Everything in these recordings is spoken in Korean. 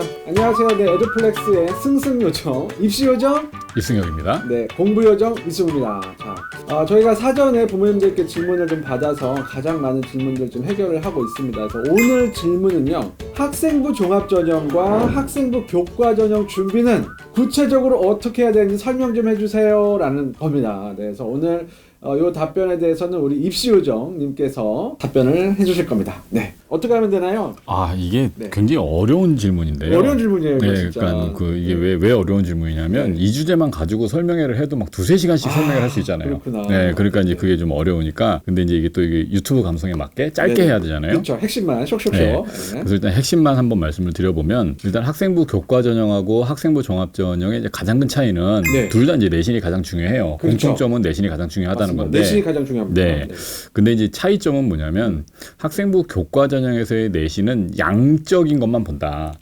자, 안녕하세요. 네, 에듀플렉스의 승승요정, 입시요정 이승혁입니다. 네, 공부요정 이승우입니다. 자, 저희가 사전에 부모님들께 질문을 좀 받아서 가장 많은 질문들 좀 해결을 하고 있습니다. 그래서 오늘 질문은요, 학생부 종합전형과 학생부 교과전형 준비는 구체적으로 어떻게 해야 되는지 설명 좀 해주세요 라는 겁니다. 네, 그래서 오늘 이 답변에 대해서는 우리 입시요정님께서 답변을 해주실 겁니다. 네, 어떻게 하면 되나요? 아, 이게 네. 굉장히 어려운 질문인데요. 어려운 질문이에요, 이거 네, 진짜. 그러니까 이게 왜 어려운 질문이냐면 네. 이 주제만 가지고 설명회를 해도 막 두세 시간씩 설명을 할 수 있잖아요. 그렇구나. 네, 그러니까 이제 네. 그게 좀 어려우니까. 근데 이제 이게 유튜브 감성에 맞게 짧게 네. 해야 되잖아요. 그렇죠. 핵심만 쇽쇽쇼. 네. 네. 그래서 일단 핵심만 한번 말씀을 드려보면, 일단 학생부 교과전형하고 학생부 종합전형의 이제 가장 큰 차이는 네. 둘 다 이제 내신이 가장 중요해요. 그렇죠. 공통점은 내신이 가장 중요하다는 맞습니다. 건데. 내신이 가장 중요합니다. 네. 근데 이제 차이점은 뭐냐면 학생부 교과전형에서의 내신은 양적인 것만 본다.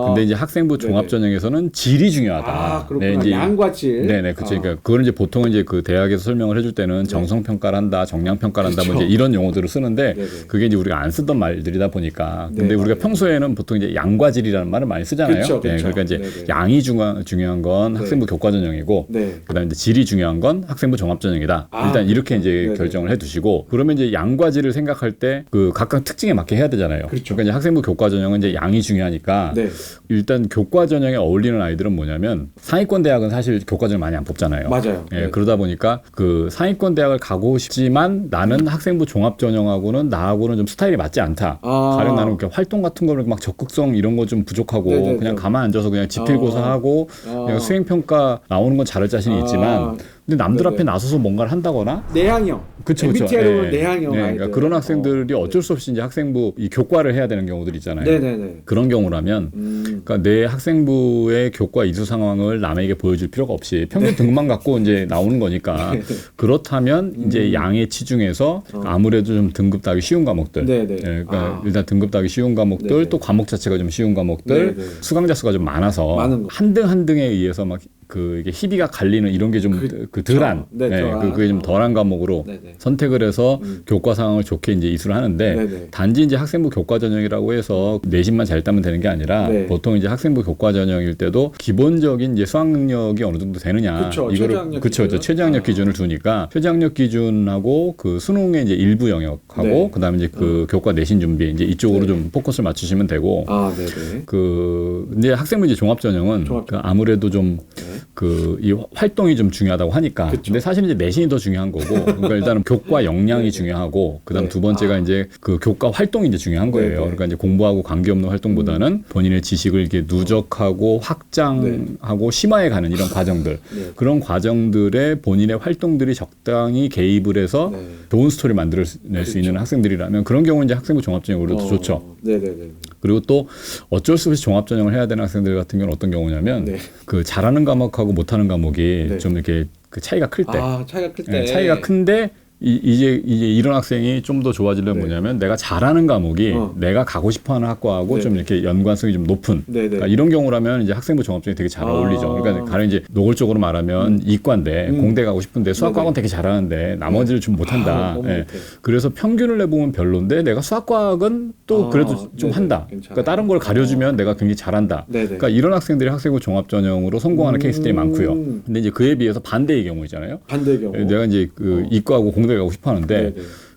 근데 이제 학생부 네네. 종합전형에서는 질이 중요하다. 아, 그렇구나. 네, 이제 양과 질. 네네, 그렇죠. 그러니까 그걸 이제 보통 이제 그 대학에서 설명을 해줄 때는 정성평가를 한다, 정량평가를 한다, 뭐 그렇죠. 이제 이런 용어들을 쓰는데 네네. 그게 이제 우리가 안 쓰던 말들이다 보니까. 네, 근데 우리가 맞아요. 평소에는 보통 이제 양과 질이라는 말을 많이 쓰잖아요. 그렇죠, 그렇죠. 네, 그러니까 이제 네네. 양이 중요한 건 학생부 교과전형이고, 네. 그다음에 이제 질이 중요한 건 학생부 종합전형이다. 아, 일단 이렇게 이제 네네. 결정을 해두시고, 그러면 이제 양과 질을 생각할 때 그 각각 특징에 맞게 해야 되잖아요. 그렇죠. 그러니까 이제 학생부 교과전형은 이제 양이 중요하니까 네. 일단 교과전형에 어울리는 아이들은 뭐냐면 상위권 대학은 사실 교과전형 많이 안 뽑잖아요. 맞아요. 예, 네. 그러다 보니까 그 상위권 대학을 가고 싶지만 나는 학생부 종합전형하고는 나하고는 좀 스타일이 맞지 않다. 가령 나는 이렇게 활동 같은 거를 막 적극성 이런 거 좀 부족하고 네네네. 그냥 가만 앉아서 그냥 지필고사하고 그냥 수행평가 나오는 건 잘할 자신이 있지만 근데 남들 네네. 앞에 나서서 뭔가를 한다거나 내향형. 그쵸. MBTI로 예. 내향형 네, 아이들. 그러니까 그런 학생들이 어쩔 수 없이 이제 학생부 이 교과를 해야 되는 경우들 있잖아요. 네네네. 그런 경우라면 그러니까 내 학생부의 교과 이수 상황을 남에게 보여줄 필요가 없이 평균 등급만 갖고 이제 나오는 거니까 그렇다면 이제 양의 치중에서 아무래도 좀 등급 따기 쉬운 과목들 네네. 예, 그러니까 일단 등급 따기 쉬운 과목들 네네. 또 과목 자체가 좀 쉬운 과목들 네네. 수강자 수가 좀 많아서 많은 거. 한 등 한 등에 의해서 막 그 이게 희비가 갈리는 이런 게 좀 그 덜한 네, 덜한. 그게 좀 덜한 과목으로 네네. 선택을 해서 교과 상황을 좋게 이제 이수를 하는데 네네. 단지 이제 학생부 교과 전형이라고 해서 내신만 잘 따면 되는 게 아니라 네. 보통 이제 학생부 교과 전형일 때도 기본적인 이제 수학 능력이 어느 정도 되느냐 그쵸, 최저학력 그쵸 기준. 최저학력 기준을 두니까 최저학력 기준하고 그 수능의 이제 일부 영역하고 네. 그다음에 이제 그 교과 내신 준비 이제 이쪽으로 네. 좀 포커스를 맞추시면 되고 네네. 그 이제 학생부 이제 종합 전형은 그 아무래도 좀 그 이 활동이 좀 중요하다고 하니까 그쵸. 근데 사실 이제 내신이 더 중요한 거고 그러니까 일단은 교과 역량이 중요하고 그다음 네. 두 번째가 이제 그 교과 활동이 이제 중요한 거예요. 네네. 그러니까 이제 공부하고 관계없는 활동보다는 본인의 지식을 이렇게 누적하고 확장하고 심화해 가는 이런 과정들 네. 그런 과정들에 본인의 활동들이 적당히 개입을 해서 네. 좋은 스토리를 만들어낼 수 있는 학생들이라면 그런 경우는 이제 학생부 종합전형으로도 좋죠. 네네네. 그리고 또 어쩔 수 없이 종합전형을 해야 되는 학생들 같은 경우는 어떤 경우냐면 네. 그 잘하는 과목하고 못하는 과목이 네. 좀 이렇게 그 차이가 클 때, 차이가 클 때. 네, 차이가 큰데 이제 이런 학생이 좀 더 좋아지려면 네. 뭐냐면 내가 잘하는 과목이 내가 가고 싶어하는 학과하고 네. 좀 이렇게 연관성이 좀 높은 네네. 그러니까 이런 경우라면 이제 학생부 종합전형이 되게 잘 어울리죠. 그러니까 가령 이제 노골적으로 말하면 이과인데 공대 가고 싶은데 수학과학은 되게 잘하는데 나머지를 좀 못한다. 너무 예. 못해. 그래서 평균을 내보면 별론데 내가 수학과학은 또 그래도 좀 네네. 한다. 괜찮아요. 그러니까 다른 걸 가려주면 내가 굉장히 잘한다. 네네. 그러니까 이런 학생들이 학생부 종합전형으로 성공하는 케이스들이 많고요. 근데 이제 그에 비해서 반대의 경우잖아요. 반대의 경우. 내가 이제 그 이과하고 공대 가고 싶어 하는데 네네.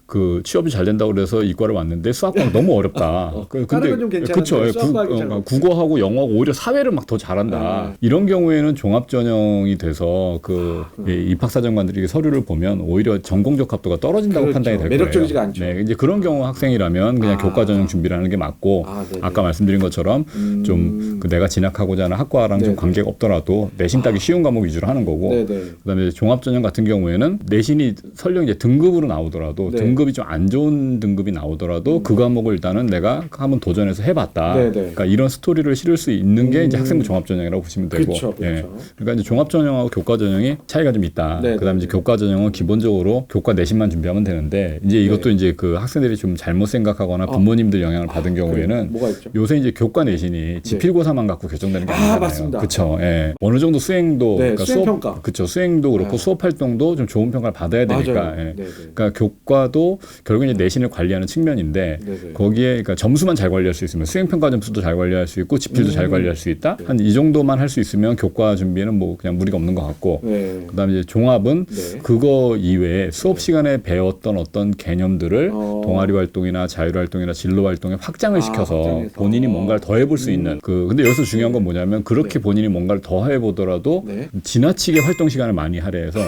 그 취업이 잘 된다고 그래서 이과를 왔는데 수학과가 너무 어렵다. 다른 건좀 괜찮은데 그쵸. 수학과학이 잘 못해. 국어하고 영어하고 오히려 사회를 막 더 잘한다. 이런 경우에는 종합전형이 돼서 그 입학사정관들이 서류를 보면 오히려 전공적 합도가 떨어진다고 그렇죠. 판단이 될 매력적이지가 거예요. 않죠. 네, 이제 그런 경우 학생이라면 그냥 교과전형 준비를 하는 게 맞고 네네. 아까 말씀드린 것처럼 좀 그 내가 진학하고자 하는 학과랑 좀 네네. 관계가 없더라도 내신 따기 쉬운 과목 위주로 하는 거고 네네. 그다음에 종합전형 같은 경우에는 내신이 설령 이제 등급으로 나오더라도 네. 등급이 좀 안 좋은 등급이 나오더라도 그 과목을 일단은 내가 한번 도전해서 해봤다. 네네. 그러니까 이런 스토리를 실을 수 있는 게 이제 학생부 종합전형이라고 보시면 되고. 그쵸, 그쵸. 예. 그러니까 이제 종합전형하고 교과전형이 차이가 좀 있다. 네네. 그다음에 이제 교과전형은 기본적으로 교과 내신만 준비하면 되는데 이제 이것도 네. 이제 그 학생들이 좀 잘못 생각하거나 부모님들 영향을 받은 경우에는 뭐가 있죠? 요새 이제 교과 내신이 지필고사만 갖고 결정되는 게 아니잖아요. 맞습니다. 그렇죠. 예. 어느 정도 수행도 네, 그러니까 수행평가. 그렇죠. 수행도 그렇고 수업 활동도 좀 좋은 평가를 받아야 되니까. 맞아요. 예. 네네. 그러니까 교과도 것도 결국 이제 내신을 관리하는 측면인데 네네. 거기에 그러니까 점수만 잘 관리할 수 있으면 수행평가 점수도 잘 관리할 수 있고 지필도 잘 관리할 수 있다. 한 이 정도만 할 수 있으면 교과 준비에는 뭐 그냥 무리가 없는 것 같고 네. 그다음에 이제 종합은 네. 그거 이외에 수업 시간에 배웠던 어떤 개념들을 동아리 활동이나 자율 활동이나 진로 활동에 확장을 시켜서 확장해서. 본인이 뭔가를 더 해볼 수 있는 근데 여기서 중요한 건 뭐냐면 그렇게 네. 본인이 뭔가를 더 해보더라도 네. 지나치게 활동 시간을 많이 할애해서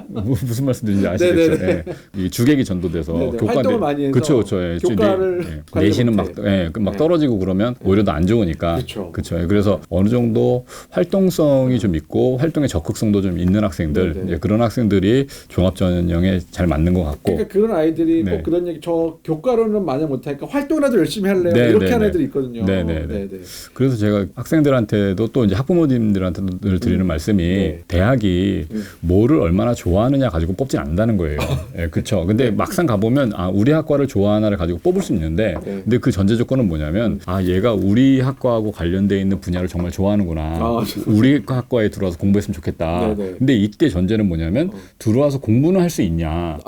무슨 말씀드린지 아시겠죠? 네네네. 예. 이 주객이 전도돼서 네네. 활동을 많이 해서 그쵸. 예. 교과를 관리 내신은 막, 못해. 막 떨어지고 그러면 오히려 더 안 좋으니까. 그쵸. 그쵸. 예. 그래서 어느 정도 활동성이 좀 있고 활동의 적극성도 좀 있는 학생들, 네네. 이제 그런 학생들이 종합 전형에 잘 맞는 것 같고. 그러니까 그런 아이들이 네. 꼭 그런 얘기 저 교과로는 마냥 못하니까 활동이라도 열심히 할래요 네, 이렇게 네, 하는 네. 애들이 있거든요. 네네네. 네네. 그래서 제가 학생들한테도 또 이제 학부모님들한테도 늘 드리는 말씀이 네. 대학이 뭐를 얼마나 좋아하느냐 가지고 뽑진 않는다는 거예요. 예, 그렇죠. 근데 막상 가보면 우리 학과를 좋아하나를 가지고 뽑을 수 있는데 네. 근데 그 전제 조건은 뭐냐면 얘가 우리 학과하고 관련돼 있는 분야를 정말 좋아하는구나. 우리 학과에 들어와서 공부했으면 좋겠다. 네네. 근데 이때 전제는 뭐냐면 들어와서 공부는 할 수 있냐.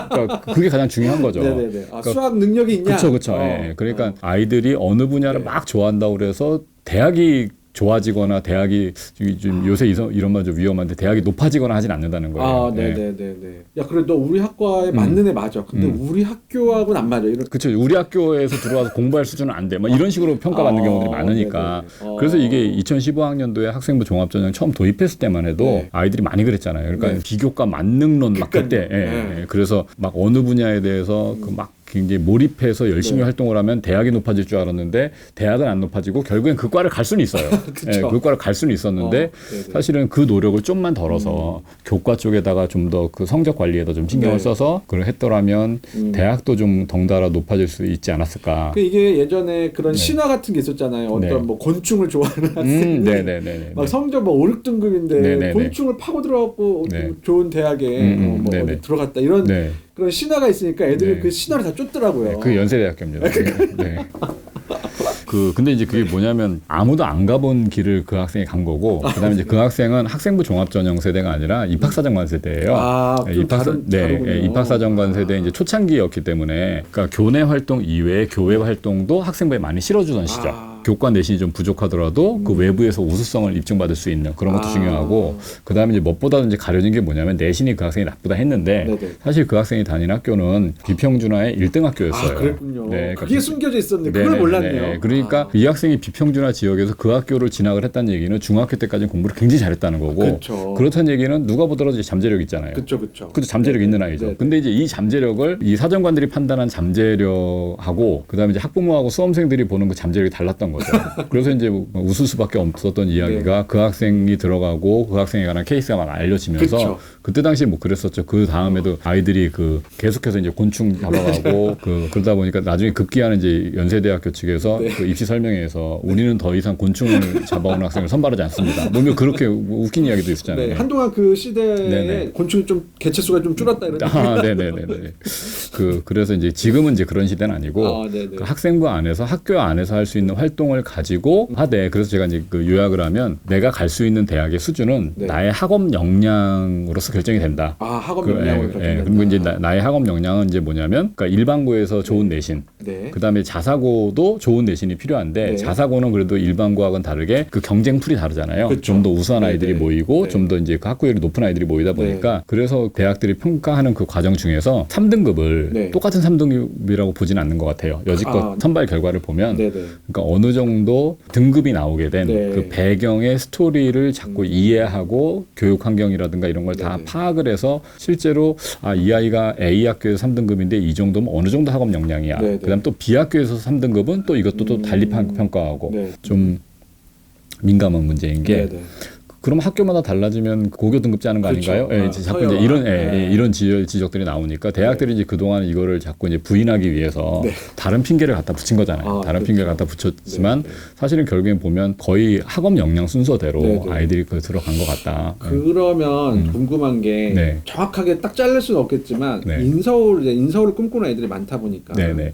그러니까 그게 가장 중요한 거죠. 네네네. 그러니까 수학 능력이 있냐? 그렇죠. 예. 그러니까 아이들이 어느 분야를 네. 막 좋아한다고 그래서 대학이 좋아지거나 대학이 좀 요새 이런 말 좀 위험한데 대학이 높아지거나 하진 않는다는 거예요. 예. 네네네네. 야, 그래 너 우리 학과에 맞는 애 맞아. 근데 우리 학교하고는 안 맞아. 이런. 그렇죠. 우리 학교에서 들어와서 공부할 수준은 안 돼. 막 이런 식으로 평가받는 경우들이 많으니까. 네네. 그래서 이게 2015학년도에 학생부 종합전형 처음 도입했을 때만 해도 네. 아이들이 많이 그랬잖아요. 그러니까 네. 비교과 만능론 막 그때. 네. 그래서 막 어느 분야에 대해서 막 굉장히 몰입해서 열심히 네. 활동을 하면 대학이 높아질 줄 알았는데 대학은 안 높아지고 결국엔 그 과를 갈 수는 있어요. 그쵸. 그 과를 갈 수는 있었는데 네네. 사실은 그 노력을 좀만 덜어서 교과 쪽에다가 좀 더 그 성적 관리에다 좀 신경을 네. 써서 그걸 했더라면 대학도 좀 덩달아 높아질 수 있지 않았을까. 그 이게 예전에 그런 신화 같은 게 있었잖아요. 어떤 네. 뭐 곤충을 좋아하는 학생이 네네네. 막 성적 뭐 5, 6등급인데 네네네. 곤충을 파고 들어갖고 네. 좋은 대학에 뭐 네네. 어디 들어갔다 이런 네. 그런 신화가 있으니까 애들이 네. 그 신화를 다 쫓더라고요. 그 연세대학교입니다. 네. 근데 이제 그게 뭐냐면 아무도 안 가본 길을 그 학생이 간 거고, 그다음에 이제 그 학생은 학생부 종합전형 세대가 아니라 입학사정관 세대예요. 좀 다르군요. 입학사정관 세대 이제 초창기였기 때문에, 그러니까 교내 활동 이외에 교외 활동도 학생부에 많이 실어주던 시절. 교과 내신이 좀 부족하더라도 그 외부에서 우수성을 입증받을 수 있는 그런 것도 중요하고, 그다음에 이제 무엇보다도 이제 가려진 게 뭐냐면 내신이 그 학생이 나쁘다 했는데 네네. 사실 그 학생이 다닌 학교는 비평준화의 1등 학교였어요. 그랬군요. 네, 그게 숨겨져 있었는데 네네, 그걸 몰랐네요. 네. 그러니까 이 학생이 비평준화 지역에서 그 학교를 진학을 했다는 얘기는 중학교 때까지는 공부를 굉장히 잘했다는 거고, 그쵸. 그렇다는 얘기는 누가 보더라도 이제 잠재력 있잖아요. 그쵸. 그죠, 잠재력 있는 아이죠. 네네. 근데 이제 이 잠재력을 이 사정관들이 판단한 잠재력하고 그다음에 이제 학부모하고 수험생들이 보는 그 잠재력이 달랐던 거죠. 그래서 이제 웃을 수밖에 없었던 이야기가 그 학생이 들어가고 그 학생에 관한 케이스가 막 알려지면서 그쵸. 그때 당시에 뭐 그랬었죠. 그 다음에도 아이들이 그 계속해서 이제 곤충 잡아가고 그러다 보니까 나중에 급기야는 이제 연세대학교 측에서 그 입시 설명회에서 우리는 더 이상 곤충을 잡아오는 학생을 선발하지 않습니다. 뭐 그렇게 웃긴 이야기도 있었잖아요. 네, 한동안 그 시대에 네네. 곤충이 좀 개체수가 좀 줄었다 이런. 네네네. 그래서 이제 지금은 이제 그런 시대는 아니고 네네. 그 학생부 안에서 학교 안에서 할 수 있는 활동을 가지고 하되, 그래서 제가 이제 그 요약을 하면 내가 갈 수 있는 대학의 수준은 네. 나의 학업 역량으로서 결정이 된다. 학업 역량을 결정된다. 그리고 이제 나의 학업 역량은 이제 뭐냐면, 그러니까 일반고에서 좋은 내신, 네. 그다음에 자사고도 좋은 내신이 필요한데 네. 자사고는 그래도 일반고하고는 다르게 그 경쟁풀이 다르잖아요. 그쵸. 좀 더 우수한 아이들이 네네. 모이고 네. 좀 더 이제 그 학구열이 높은 아이들이 모이다 보니까 그래서 대학들이 평가하는 그 과정 중에서 3등급을 네. 똑같은 3등급이라고 보지는 않는 것 같아요. 여지껏 선발 결과를 보면 네네. 그러니까 어느 정도 등급이 나오게 된 네. 그 배경의 스토리를 자꾸 이해하고 교육 환경이라든가 이런 걸 다 네네. 파악을 해서 실제로 이 아이가 A 학교에서 3등급인데 이 정도면 어느 정도 학업 역량이야. 네네. 그다음 또 B 학교에서 3등급은 또 이것도 또 달리 평가하고 네. 좀 민감한 문제인 게, 네네. 그럼 학교마다 달라지면 고교 등급제 하는 거 그렇죠. 아닌가요? 이제 자꾸 이제 이런 지적들이 나오니까 대학들이 이제 그동안 이거를 자꾸 이제 부인하기 위해서 다른 핑계를 갖다 붙인 거잖아요. 다른 핑계를 갖다 붙였지만 사실은 결국엔 보면 거의 학업 역량 순서대로 아이들이 들어간 것 같다. 그러면 궁금한 게 정확하게 딱 자를 수는 없겠지만 인서울을 꿈꾸는 애들이 많다 보니까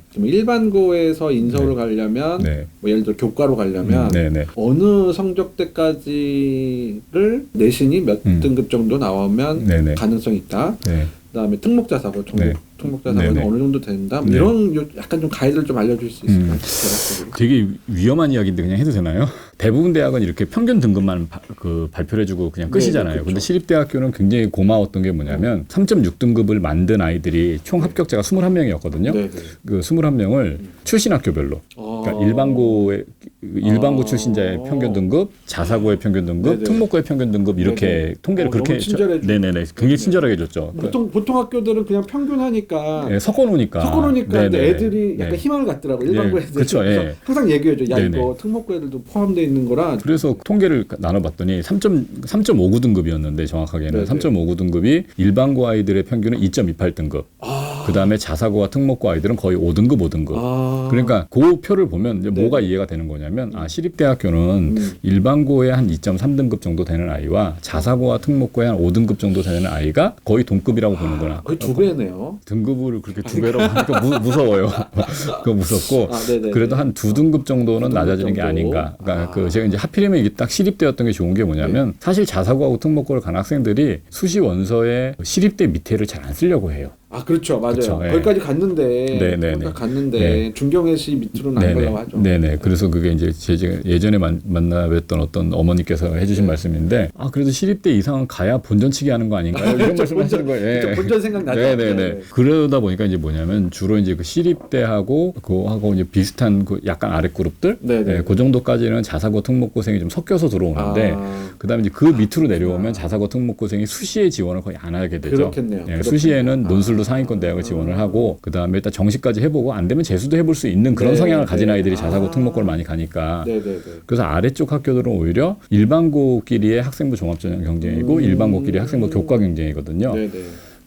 좀 일반고에서 인서울을 가려면 뭐 예를 들어 교과로 가려면 어느 성적대까지 를 내신이 몇 등급 정도 나오면 가능성이 있다. 그다음에 특목자사고, 전국 네. 특목자사고는 네네. 어느 정도 된다. 뭐 네. 이런 약간 좀 가이드를 좀 알려줄 수 있을까요? 대략적으로. 되게 위험한 이야기인데 그냥 해도 되나요? 대부분 대학은 이렇게 평균 등급만 발표를 해주고 그냥 끝이잖아요. 그렇죠. 근데 시립대학교는 굉장히 고마웠던 게 뭐냐면 3.6등급을 만든 아이들이 총 합격자가 21명이었거든요. 네네. 그 21명을 출신 학교별로 그러니까 일반고 출신자의 평균 등급, 자사고의 평균 등급, 네네. 특목고의 평균 등급 이렇게 네네. 통계를 그렇게 너무 친절해 주- 네네네 굉장히 친절하게 해줬죠. 보통 학교들은 그냥 평균하니까 네, 섞어놓으니까 근데 네네. 애들이 약간 네. 희망을 갖더라고요. 일반고 네, 애들. 그쵸, 그래서 예. 항상 얘기해줘. 야 네네. 이거 특목고 애들도 포함되어 있는 거라. 그래서 통계를 나눠봤더니 3.59 등급이었는데 정확하게는 네네. 3.59 등급이 일반고 아이들의 평균은 2.28 등급. 그 다음에 자사고와 특목고 아이들은 거의 5등급, 5등급. 그러니까 그 표를 보면 이제 뭐가 이해가 되는 거냐면 시립대학교는 일반고에 한 2.3등급 정도 되는 아이와 자사고와 특목고에 한 5등급 정도 되는 아이가 거의 동급이라고 보는구나. 거의 2배네요. 등급을 그렇게 2배로 하니까 무서워요. 그거 무섭고 네네. 그래도 한 2등급 정도는 2등급 낮아지는 게 정도. 아닌가. 그러니까 그 제가 이제 하필이면 이게 딱 시립대였던 게 좋은 게 뭐냐면 사실 자사고하고 특목고를 간 학생들이 수시 원서에 시립대 밑에를 잘 안 쓰려고 해요. 그렇죠. 맞아요. 그쵸, 예. 거기까지 갔는데, 네네네. 거기까지 갔는데 네. 중경외시 밑으로는 안 가려고 하죠. 네네. 그래서 그게 이제 제가 예전에 만나 뵀던 어떤 어머니께서 해주신 말씀인데, 그래도 시립대 이상은 가야 본전치기 하는 거 아닌가요? 이런 말씀하시는 거예요. 예. 그쵸, 본전 생각나죠. 네네네. 네. 그러다 보니까 이제 뭐냐면 주로 이제 그 시립대하고 그하고 이제 비슷한 그 약간 아래 그룹들, 네네. 예, 그 정도까지는 자사고 특목고생이 좀 섞여서 들어오는데, 그다음에 이제 그 밑으로 내려오면 자사고 특목고생이 수시에 지원을 거의 안 하게 되죠. 그렇겠네요. 예, 그렇겠네요. 수시에는 논술로 상위권 대학을 지원을 하고 그다음에 일단 정시까지 해보고 안 되면 재수도 해볼 수 있는 그런 네, 성향을 가진 네. 아이들이 자사고 특목고를 많이 가니까 네네네. 그래서 아래쪽 학교들은 오히려 일반고끼리의 학생부 종합전형 경쟁이고 일반고끼리 학생부 교과 경쟁이거든요. 네네.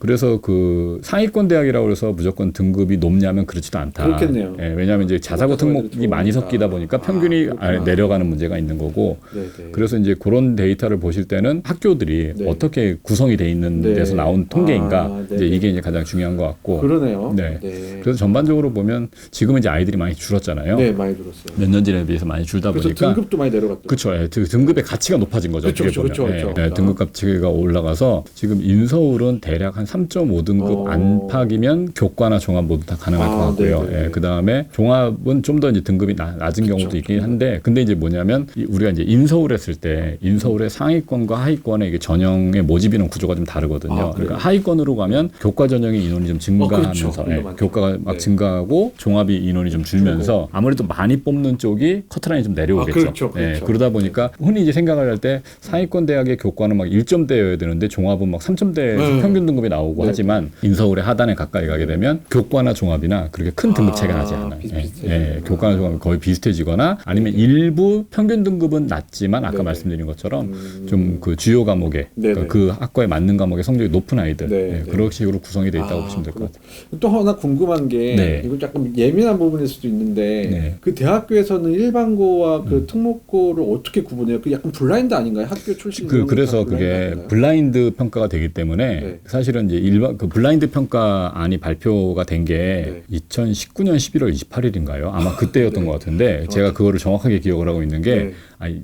그래서 그 상위권 대학이라고 해서 무조건 등급이 높냐면 그렇지도 않다. 그렇겠네요. 예, 왜냐하면 이제 자사고 특목이 많이 섞이다 보니까 평균이 그렇구나. 내려가는 문제가 있는 거고. 네네. 그래서 이제 그런 데이터를 보실 때는 학교들이 네. 어떻게 구성이 돼 있는 네. 데서 나온 통계인가 네네. 이제 이게 이제 가장 중요한 것 같고. 그러네요. 네. 네. 그래서 전반적으로 보면 지금은 이제 아이들이 많이 줄었잖아요. 네, 많이 들었어요. 몇 년 전에 비해서 많이 줄다 그래서 보니까. 등급도 많이 내려갔죠. 그렇죠. 예, 등급의 가치가 높아진 거죠. 그쵸, 어떻게 그쵸, 보면. 그쵸, 그쵸. 예, 등급 가치가 올라가서 지금 인서울은 대략 한 3.5등급 안팎이면 교과나 종합 모두 다 가능할 것 같고요. 네네. 예, 그 다음에 종합은 좀 더 이제 등급이 낮은 경우도 있긴 한데, 근데 이제 뭐냐면 우리가 이제 인서울 했을 때 인서울의 상위권과 하위권의 이게 전형의 모집 인원 구조가 좀 다르거든요. 그러니까 하위권으로 가면 교과 전형의 인원이 좀 증가하면서 그렇죠. 예, 교과가 막 네. 증가하고 종합이 인원이 좀 줄면서 아무래도 많이 뽑는 쪽이 커트라인이 좀 내려오겠죠. 그렇죠, 예, 그렇죠. 그러다 보니까 흔히 이제 생각을 할 때 상위권 대학의 교과는 막 1점대여야 되는데 종합은 막 3점대 평균 등급이 나오고 하지만 인서울의 하단에 가까이 가게 되면 교과나 종합이나 그렇게 큰 등급 차이가 나지 않아요. 예, 교과나 종합이 거의 비슷해지거나 아니면 일부 평균 등급은 낮지만 아까 말씀드린 것처럼 좀 그 주요 과목에 그러니까 그 학과에 맞는 과목의 성적이 높은 아이들 예, 그런 식으로 구성이 돼 있다고 보시면 될 것 같아요. 또 하나 궁금한 게 네. 이거 약간 예민한 부분일 수도 있는데 네. 그 대학교에서는 일반고와 그 특목고를 어떻게 구분해요? 그 약간 블라인드 아닌가요? 학교 출신 그래서 그게 블라인드 평가가 되기 때문에 네. 사실은 이제 그 블라인드 평가안이 발표가 된 게 2019년 11월 28일인가요? 아마 그때였던 것 같은데 제가 그거를 정확하게 기억을 하고 있는 게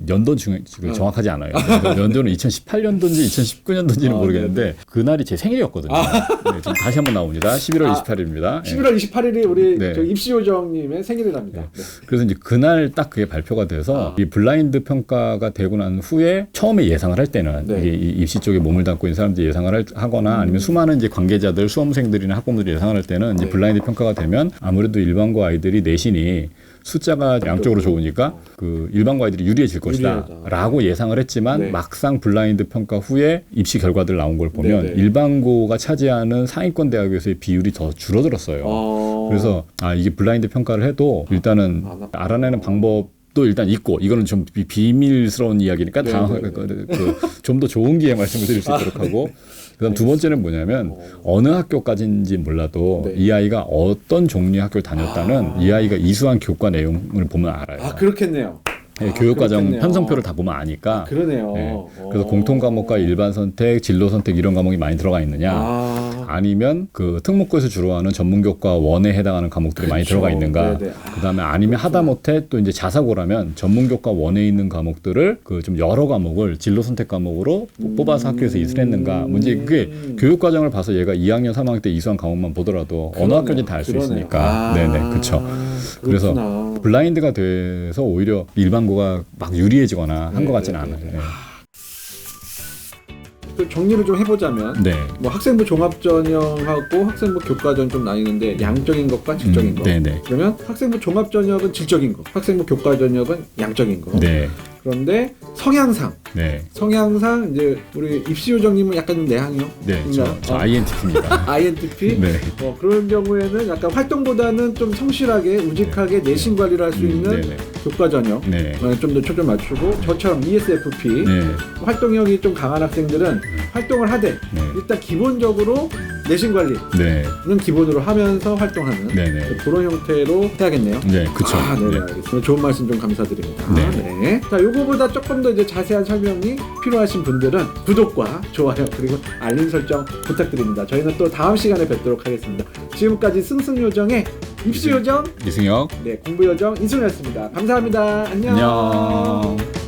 연도 지금 정확하지 않아요. 연도는 2018년도인지 2019년도인지는 모르겠는데 그날이 제 생일이었거든요. 네, 지금 다시 한번 나옵니다. 11월 28일입니다. 11월 28일이 우리 네. 저 입시요정님의 생일이랍니다. 네. 그래서 이제 그날 딱 그게 발표가 돼서 이 블라인드 평가가 되고 난 후에 처음에 예상을 할 때는 이게 이 입시 쪽에 몸을 담고 있는 사람들이 예상을 하거나 아니면 수많은 이제 관계자들, 수험생들이나 학부모들이 예상을 할 때는 이제 블라인드 평가가 되면 아무래도 일반고 아이들이 내신이 숫자가 양쪽으로 좋으니까 그 일반고 아이들이 유리해질 것이다 라고 예상을 했지만 막상 블라인드 평가 후에 입시 결과들 나온 걸 보면 일반고가 차지하는 상위권 대학에서의 비율이 더 줄어들었어요. 그래서 이게 블라인드 평가를 해도 일단은 알아내는 방법 또 일단 있고 이거는 좀 비밀스러운 이야기니까 좀 더 좋은 기회에 말씀을 드릴 수 있도록 하고 그다음 두 번째는 뭐냐면 어느 학교까지인지 몰라도 이 아이가 어떤 종류의 학교를 다녔다는 이 아이가 이수한 교과 내용을 보면 알아요. 그렇겠네요. 네, 교육과정 편성표를 다 보면 아니까. 그러네요. 네. 그래서 공통 과목과 일반 선택, 진로 선택 이런 과목이 많이 들어가 있느냐. 아니면 그 특목고에서 주로 하는 전문교과 1에 해당하는 과목들이 많이 그쵸. 들어가 있는가. 네네. 그다음에 아니면 하다못해 또 이제 자사고라면 전문교과 1에 있는 과목들을 그 좀 여러 과목을 진로 선택 과목으로 뽑아서 학교에서 이수했는가. 문제 그게 교육 과정을 봐서 얘가 2학년, 3학년 때 이수한 과목만 보더라도 어느 학교인지 다 알 수 있으니까. 네네, 그렇죠. 그래서 블라인드가 돼서 오히려 일반고가 막 유리해지거나 한 것 같지는 않아요. 네. 또 정리를 좀 해보자면 네. 뭐 학생부 종합전형하고 학생부 교과전 좀 나뉘는데 양적인 것과 질적인 것. 네네. 그러면 학생부 종합전형은 질적인 것, 학생부 교과전형은 양적인 것. 네. 그런데 성향상 이제 우리 입시요정님은 약간 좀 내향형. 네. 저 INTP입니다. INTP. 네. 그런 경우에는 약간 활동보다는 좀 성실하게 우직하게 내신 관리를 할 수 있는 교과전형. 좀 더 초점 맞추고 저처럼 ESFP 활동력이 좀 강한 학생들은 활동을 하되 일단 기본적으로 내신 관리는 기본으로 하면서 활동하는 그런 형태로 해야겠네요. 네, 그렇죠. 네, 알겠습니다. 좋은 말씀 좀 감사드립니다. 네. 자, 요거보다 조금 더 이제 자세한 설명이 필요하신 분들은 구독과 좋아요 그리고 알림 설정 부탁드립니다. 저희는 또 다음 시간에 뵙도록 하겠습니다. 지금까지 승승요정의 입시요정 이승혁 공부요정 이승우였습니다. 감사합니다. 안녕.